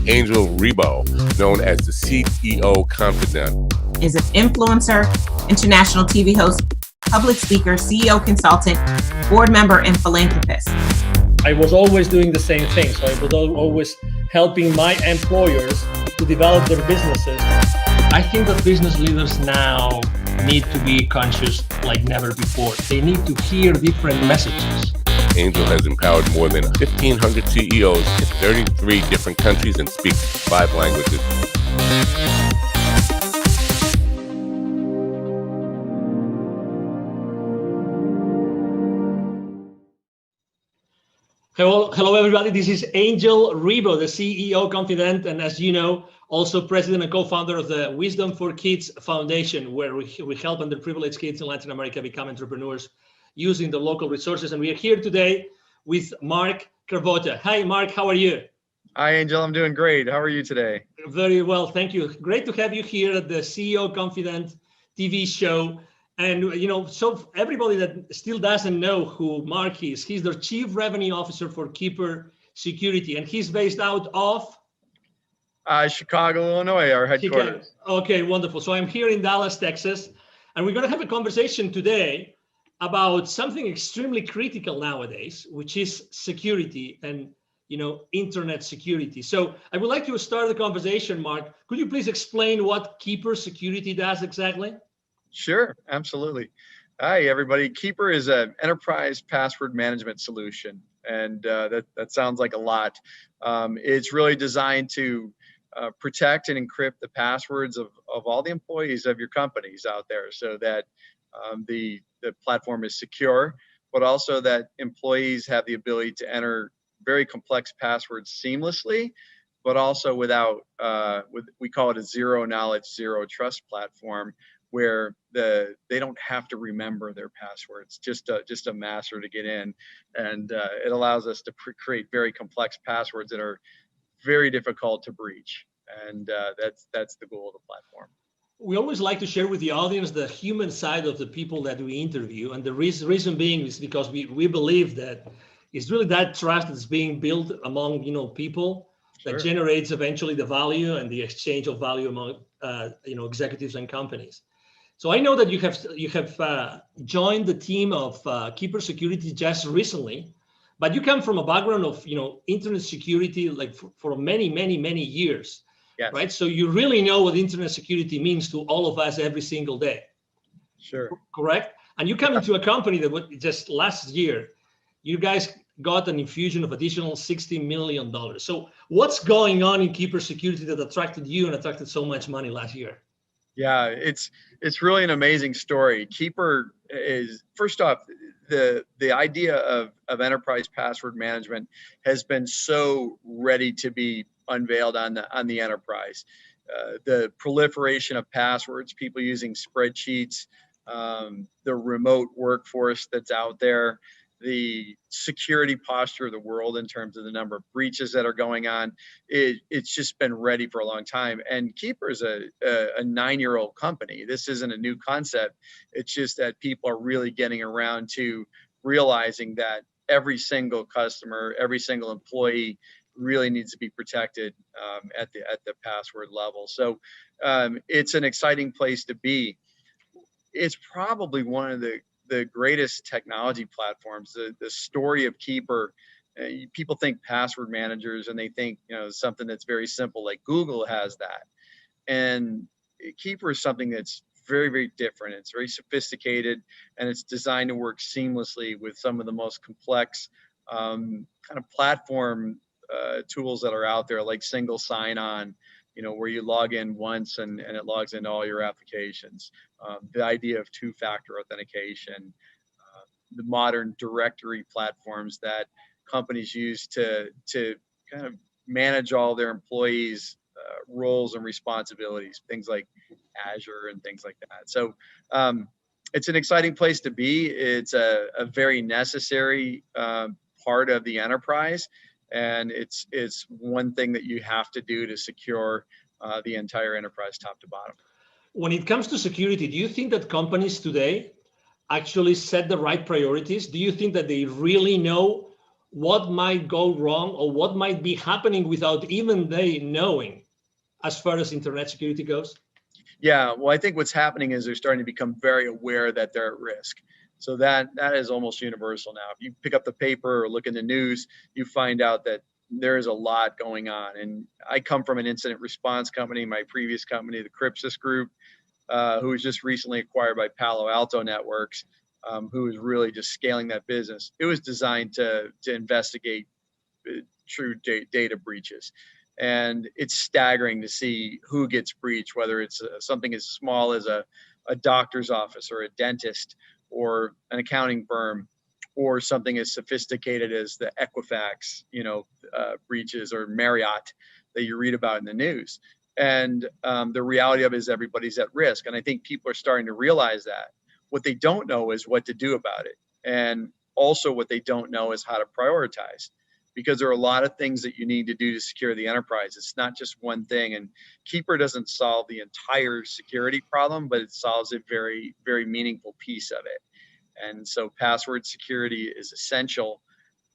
Angel Rebo, known as the CEO Confidant. Is an influencer, international TV host, public speaker, CEO consultant, board member, and philanthropist. I was always doing the same thing. So I was always helping my employers to develop their businesses. I think that business leaders now need to be conscious like never before. They need to hear different messages. Angel has empowered more than 1,500 CEOs in 33 different countries and speaks 5 languages. Hello, everybody. This is Angel Rebo, the CEO Confidant, and as you know, also president and co-founder of the Wisdom for Kids Foundation, where we help underprivileged kids in Latin America become entrepreneurs using the local resources. And we are here today with Mark Cravotta. Hi, Mark. How are you? Hi, Angel. I'm doing great. How are you today? Very well. Thank you. Great to have you here at the CEO Confidant TV show. And, you know, so everybody that still doesn't know who Mark is, he's the Chief Revenue Officer for Keeper Security, and he's based out of? Chicago, Illinois, our headquarters. Chicago. Okay, wonderful. So I'm here in Dallas, Texas, and we're going to have a conversation today about something extremely critical nowadays, which is security and, you know, internet security. So I would like to start the conversation, Mark. Could you please explain what Keeper Security does exactly? Sure, absolutely. Hi, everybody. Keeper is an enterprise password management solution, and that sounds like a lot. It's really designed to protect and encrypt the passwords of all the employees of your companies out there, so that the platform is secure, but also that employees have the ability to enter very complex passwords seamlessly, but also without, we call it a zero knowledge, zero trust platform, where they don't have to remember their passwords, just a master to get in, and it allows us to create very complex passwords that are very difficult to breach, and that's the goal of the platform. We always like to share with the audience the human side of the people that we interview, and the reason being is because we believe that it's really that trust that's being built among people that Sure. generates eventually the value and the exchange of value among executives and companies. So I know that you have joined the team of Keeper Security just recently, but you come from a background of internet security like for many years, Yes. right? So you really know what internet security means to all of us every single day. Sure. Correct? And you come into a company that just last year, you guys got an infusion of additional $60 million. So what's going on in Keeper Security that attracted you and attracted so much money last year? Yeah, it's really an amazing story. Keeper is, first off, the idea of enterprise password management has been so ready to be unveiled on the enterprise. The proliferation of passwords, people using spreadsheets, the remote workforce that's out there, the security posture of the world in terms of the number of breaches that are going on, it's just been ready for a long time. And Keeper is a 9-year-old company. This isn't a new concept. It's just that people are really getting around to realizing that every single customer, every single employee really needs to be protected at the password level. So it's an exciting place to be. It's probably one of the greatest technology platforms. The story of Keeper, people think password managers and they think something that's very simple, like Google has that, and Keeper is something that's very different. It's very sophisticated, and it's designed to work seamlessly with some of the most complex kind of platform tools that are out there, like single sign-on, where you log in once and it logs into all your applications. The idea of two-factor authentication, the modern directory platforms that companies use to kind of manage all their employees' roles and responsibilities, things like Azure and things like that. So it's an exciting place to be. It's a very necessary part of the enterprise. And it's one thing that you have to do to secure the entire enterprise top to bottom. When it comes to security, do you think that companies today actually set the right priorities? Do you think that they really know what might go wrong or what might be happening without even they knowing as far as internet security goes? Yeah, well, I think what's happening is they're starting to become very aware that they're at risk. So that is almost universal now. If you pick up the paper or look in the news, you find out that there is a lot going on. And I come from an incident response company, my previous company, the Crypsis Group, who was just recently acquired by Palo Alto Networks, who is really just scaling that business. It was designed to investigate true data breaches. And it's staggering to see who gets breached, whether it's something as small as a doctor's office or a dentist or an accounting firm, or something as sophisticated as the Equifax, breaches, or Marriott that you read about in the news. And the reality of it is everybody's at risk. And I think people are starting to realize that. What they don't know is what to do about it. And also what they don't know is how to prioritize, because there are a lot of things that you need to do to secure the enterprise. It's not just one thing. And Keeper doesn't solve the entire security problem, but it solves a very, very meaningful piece of it. And so password security is essential.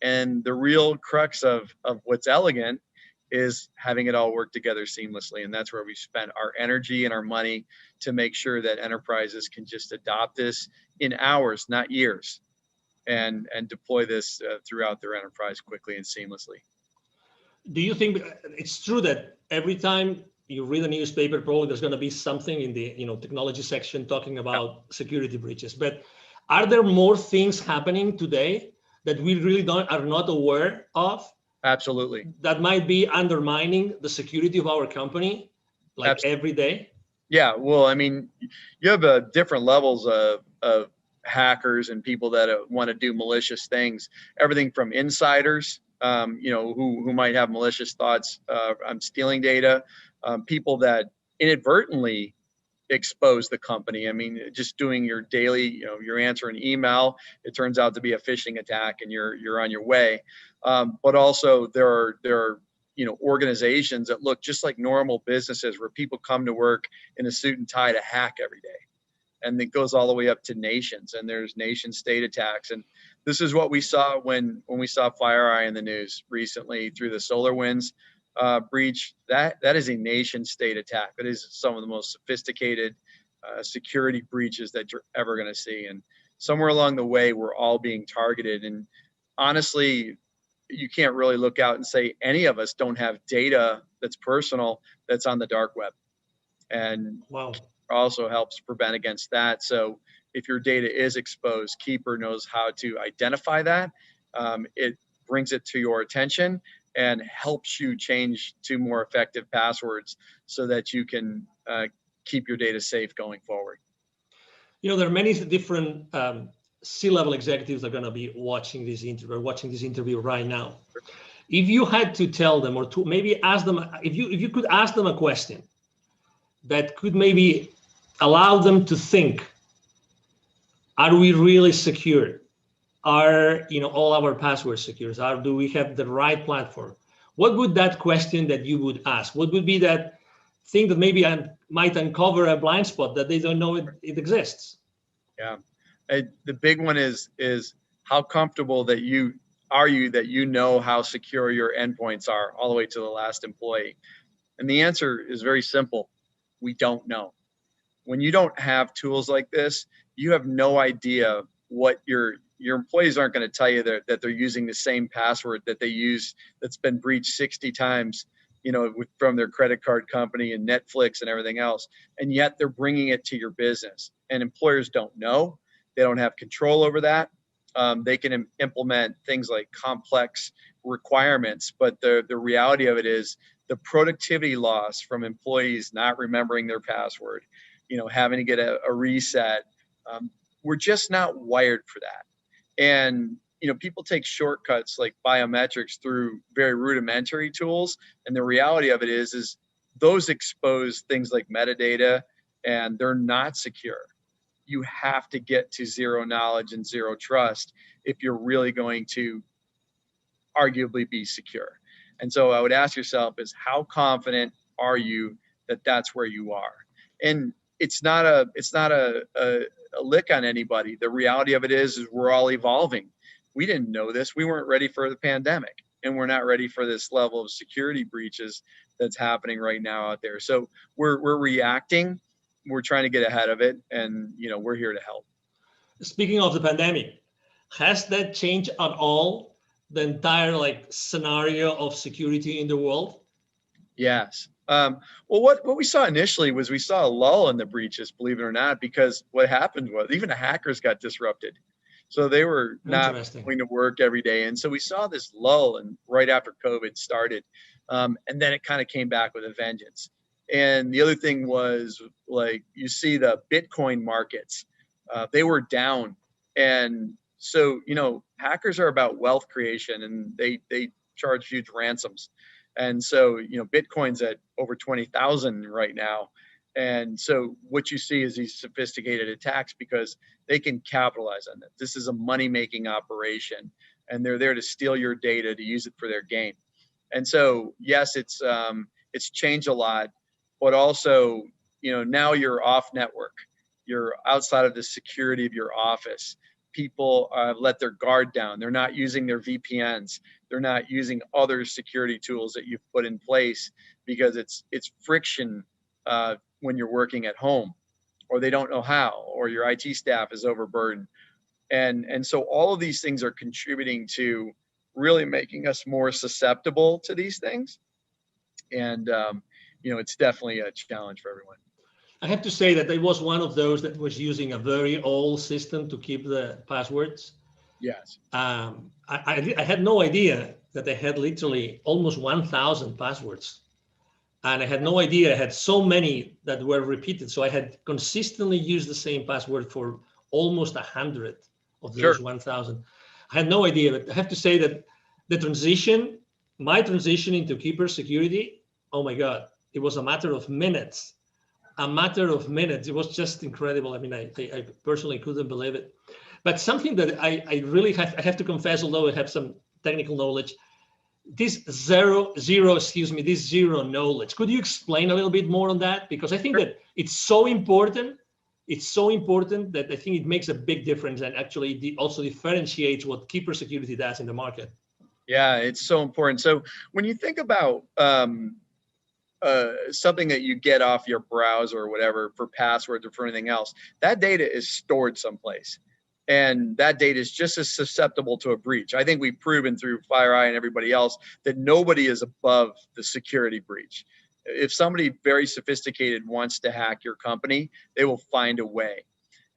And the real crux of what's elegant is having it all work together seamlessly. And that's where we spent our energy and our money to make sure that enterprises can just adopt this in hours, not years, and deploy this throughout their enterprise quickly and seamlessly. Do you think it's true that every time you read a newspaper, probably there's going to be something in the technology section talking about security breaches? But are there more things happening today that we really are not aware of? Absolutely. That might be undermining the security of our company, like Absolutely. every day? Yeah, well, I mean, you have different levels of hackers and people that want to do malicious things. Everything from insiders, who might have malicious thoughts on stealing data, people that inadvertently expose the company. I mean, just doing your daily, you're answering email, it turns out to be a phishing attack, and you're on your way. But also there are organizations that look just like normal businesses, where people come to work in a suit and tie to hack every day. And it goes all the way up to nations, and there's nation state attacks. And this is what we saw when we saw FireEye in the news recently through the SolarWinds breach. That is a nation state attack. That is some of the most sophisticated security breaches that you're ever going to see. And somewhere along the way, we're all being targeted. And honestly, you can't really look out and say any of us don't have data that's personal that's on the dark web. And wow, also helps prevent against that. So if your data is exposed, Keeper knows how to identify that. It brings it to your attention and helps you change to more effective passwords so that you can keep your data safe going forward. There are many different C-level executives that are going to be watching this interview right now. If you had to tell them, or to maybe ask them, if you could ask them a question that could maybe allow them to think, are we really secure? Are all our passwords secure? Do we have the right platform? What would that question that you would ask? What would be that thing that maybe might uncover a blind spot that they don't know it exists? Yeah, the big one is how comfortable that you know how secure your endpoints are all the way to the last employee. And the answer is very simple. We don't know. When you don't have tools like this, you have no idea what your employees aren't going to tell you that they're using the same password that they use that's been breached 60 times, from their credit card company and Netflix and everything else. And yet they're bringing it to your business, and employers don't know. They don't have control over that. They can implement things like complex requirements, but the reality of it is the productivity loss from employees not remembering their password, having to get a reset. We're just not wired for that. And, people take shortcuts like biometrics through very rudimentary tools. And the reality of it is those expose things like metadata, and they're not secure. You have to get to zero knowledge and zero trust if you're really going to arguably be secure. And so I would ask yourself is, how confident are you that that's where you are? And it's not a lick on anybody. The reality of it is we're all evolving. we didn't know this. We weren't ready for the pandemic, and we're not ready for this level of security breaches that's happening right now out there. So we're reacting. We're trying to get ahead of it, and we're here to help. Speaking of the pandemic, has that changed at all the entire scenario of security in the world? Yes. Well, what we saw initially was we saw a lull in the breaches, believe it or not, because what happened was even the hackers got disrupted. So they were not going to work every day. And so we saw this lull and right after COVID started. And then it kind of came back with a vengeance. And the other thing was you see the Bitcoin markets, they were down. And so, hackers are about wealth creation, and they charge huge ransoms. And so, Bitcoin's at over 20,000 right now. And so what you see is these sophisticated attacks because they can capitalize on it. This is a money-making operation, and they're there to steal your data to use it for their gain. And so, yes, it's changed a lot, but also, now you're off network. You're outside of the security of your office. People let their guard down. They're not using their VPNs. They're not using other security tools that you've put in place because it's friction when you're working at home, or they don't know how, or your IT staff is overburdened. And so all of these things are contributing to really making us more susceptible to these things. And, it's definitely a challenge for everyone. I have to say that I was one of those that was using a very old system to keep the passwords. Yes. I had no idea that I had literally almost 1,000 passwords. And I had no idea I had so many that were repeated. So I had consistently used the same password for almost 100 of those 1,000. I had no idea, but I have to say that my transition into Keeper security, oh my God, it was a matter of minutes. It was just incredible. I mean, I personally couldn't believe it. But something that I really have to confess, although I have some technical knowledge, this zero knowledge. Could you explain a little bit more on that? Because I think that it's so important. It's so important that I think it makes a big difference and actually also differentiates what Keeper security does in the market. Yeah, it's so important. So when you think about something that you get off your browser or whatever for passwords or for anything else, that data is stored someplace. And that data is just as susceptible to a breach. I think we've proven through FireEye and everybody else that nobody is above the security breach. If somebody very sophisticated wants to hack your company, they will find a way.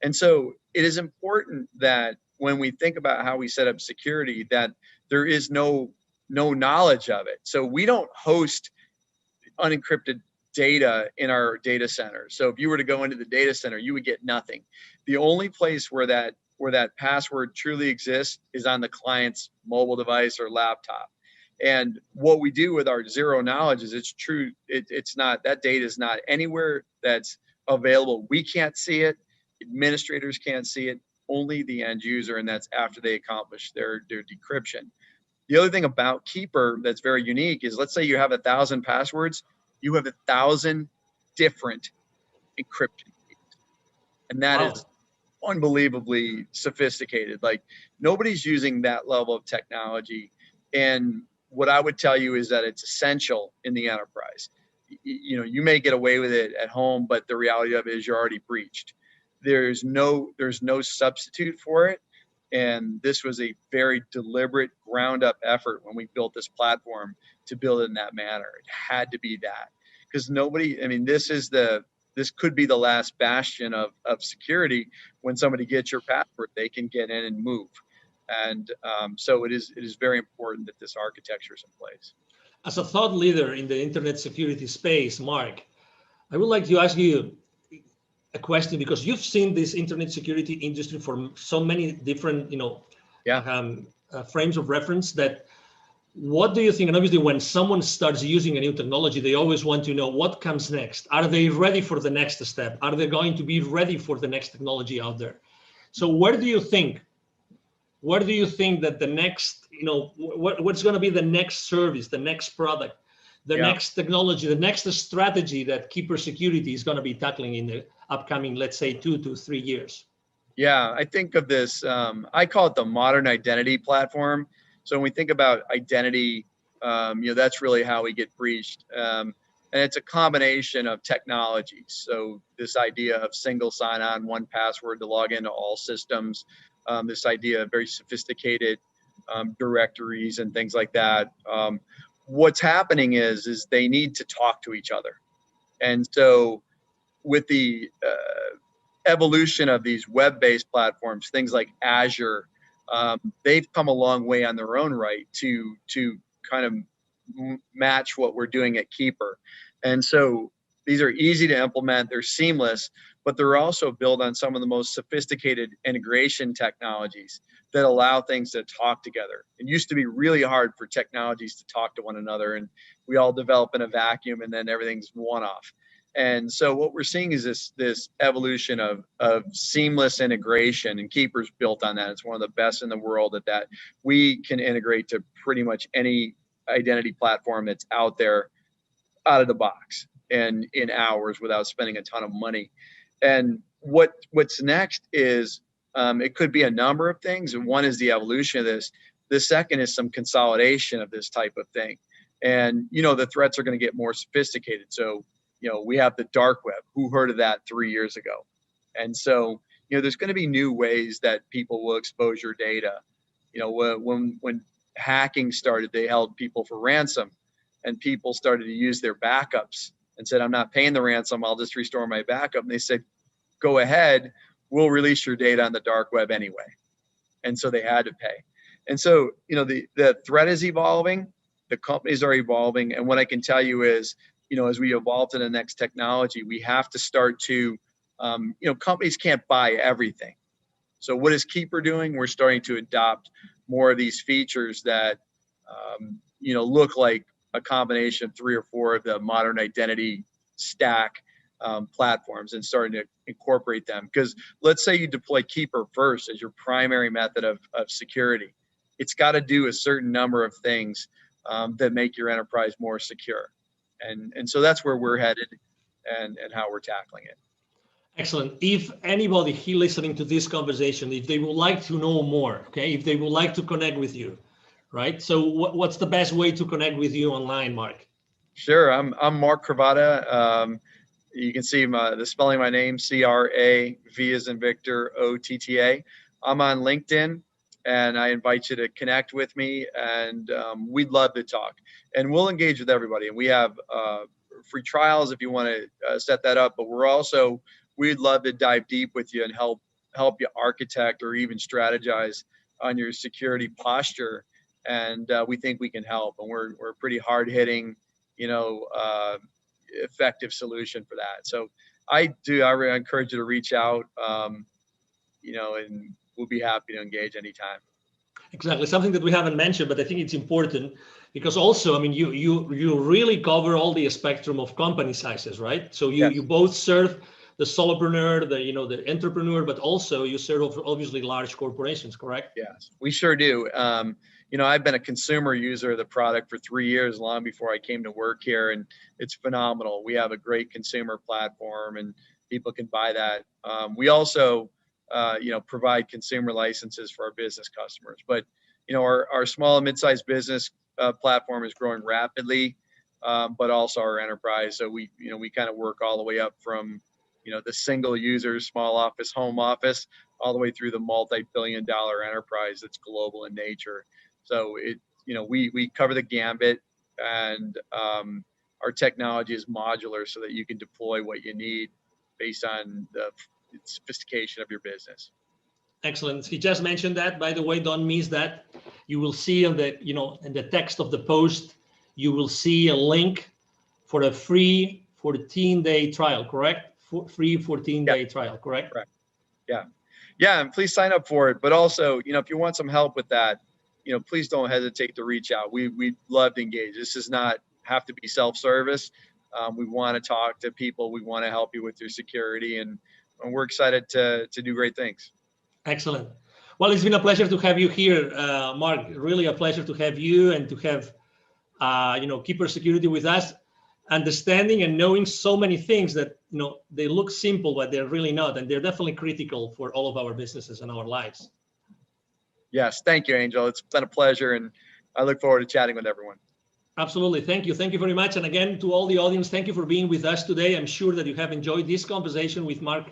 And so it is important that when we think about how we set up security, that there is no knowledge of it. So we don't host unencrypted data in our data center. So if you were to go into the data center, you would get nothing. The only place where that password truly exists is on the client's mobile device or laptop. And what we do with our zero knowledge is it's true. It's not, that data is not anywhere that's available. We can't see it. Administrators can't see it. Only the end user, and that's after they accomplish their decryption. The other thing about Keeper that's very unique is, let's say you have 1,000 passwords, you have 1,000 different encryption keys. And that is unbelievably sophisticated. Like, nobody's using that level of technology. And what I would tell you is that it's essential in the enterprise. You may get away with it at home, but the reality of it is you're already breached. There's no substitute for it. And this was a very deliberate ground up effort when we built this platform to build it in that manner. It had to be that, because this could be the last bastion of security. When somebody gets your password, they can get in and move. And so it is very important that this architecture is in place. As a thought leader in the internet security space, Mark, I would like to ask you a question, because you've seen this internet security industry for so many different, frames of reference. That, what do you think? And obviously, when someone starts using a new technology, they always want to know what comes next. Are they ready for the next step? Are they going to be ready for the next technology out there? So where do you think that the next, what's going to be the next service, the next product, the next technology, the next strategy that Keeper Security is going to be tackling in the upcoming, let's say, 2 to 3 years? Yeah, I think of this, I call it the modern identity platform. So when we think about identity, that's really how we get breached. And it's a combination of technologies. So this idea of single sign-on, one password to log into all systems, this idea of very sophisticated directories and things like that. What's happening is they need to talk to each other. And so with the evolution of these web-based platforms, things like Azure, they've come a long way on their own right to kind of match what we're doing at Keeper. And so these are easy to implement, they're seamless, but they're also built on some of the most sophisticated integration technologies that allow things to talk together. It used to be really hard for technologies to talk to one another, and we all develop in a vacuum and then everything's one off. And so what we're seeing is this evolution of seamless integration, and Keeper's built on that. It's one of the best in the world at that. We can integrate to pretty much any identity platform that's out there out of the box and in hours without spending a ton of money. And what's next is it could be a number of things. And one is the evolution of this. The second is some consolidation of this type of thing. And, the threats are going to get more sophisticated. So, we have the dark web. Who heard of that 3 years ago? And so, there's going to be new ways that people will expose your data. When hacking started, they held people for ransom, and people started to use their backups and said, I'm not paying the ransom, I'll just restore my backup. And they said, go ahead, we'll release your data on the dark web anyway. And so they had to pay. And so, the threat is evolving, the companies are evolving. And what I can tell you is, as we evolve to the next technology, we have to start to, companies can't buy everything. So what is Keeper doing? We're starting to adopt more of these features that, look like a combination of 3 or 4 of the modern identity stack platforms, and starting to incorporate them. Because let's say you deploy Keeper first as your primary method of security. It's got to do a certain number of things that make your enterprise more secure. And so that's where we're headed and how we're tackling it. Excellent. If anybody here listening to this conversation, if they would like to know more, okay, if they would like to connect with you, right? So what's the best way to connect with you online, Mark? Sure. I'm Mark Cravotta. You can see the spelling of my name, C-R-A-V as in Victor, O-T-T-A. I'm on LinkedIn, and I invite you to connect with me, and we'd love to talk. And we'll engage with everybody. And we have free trials if you want to set that up. But we'd love to dive deep with you and help you architect or even strategize on your security posture. And we think we can help. And we're a pretty hard-hitting, effective solution for that. So I really encourage you to reach out, and we'll be happy to engage anytime. Exactly. Something that we haven't mentioned, but I think it's important because also, I mean, you really cover all the spectrum of company sizes, right? So you, Yes. You both serve the solopreneur, the entrepreneur, but also you serve obviously large corporations, correct? Yes, we sure do. I've been a consumer user of the product for 3 years, long before I came to work here, and it's phenomenal. We have a great consumer platform, and people can buy that. We also, provide consumer licenses for our business customers. But, our small and mid-sized business platform is growing rapidly, but also our enterprise. So we kind of work all the way up from, the single user, small office, home office, all the way through the multi-billion-dollar enterprise that's global in nature. So we cover the gambit, and our technology is modular so that you can deploy what you need based on the sophistication of your business. Excellent. He just mentioned that, by the way, don't miss that. You will see in the text of the post, you will see a link for a free 14-day trial, correct? Free 14-day trial, correct? Correct. Yeah, and please sign up for it. But also, if you want some help with that, please don't hesitate to reach out. We'd love to engage. This does not have to be self-service. We want to talk to people. We want to help you with your security, and we're excited to do great things. Excellent. Well, it's been a pleasure to have you here, Mark. Really a pleasure to have you and to have, Keeper Security with us. understanding and knowing so many things that, they look simple, but they're really not. And they're definitely critical for all of our businesses and our lives. Yes. Thank you, Angel. It's been a pleasure. And I look forward to chatting with everyone. Absolutely. Thank you. Thank you very much. And again, to all the audience, thank you for being with us today. I'm sure that you have enjoyed this conversation with Mark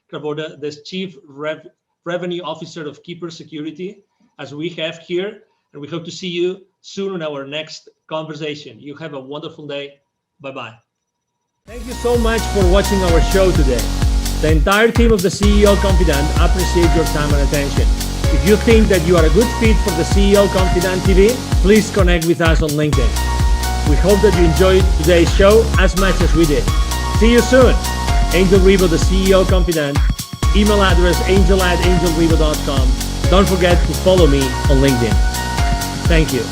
Cravotta, the Chief Revenue Officer of Keeper Security, as we have here. And we hope to see you soon in our next conversation. You have a wonderful day. Bye-bye. Thank you so much for watching our show today. The entire team of the CEO Confidant appreciate your time and attention. If you think that you are a good fit for the CEO Confidant TV, please connect with us on LinkedIn. We hope that you enjoyed today's show as much as we did. See you soon. Angel Ribo, the CEO Confidant. Email address angel@angelribo.com. Don't forget to follow me on LinkedIn. Thank you.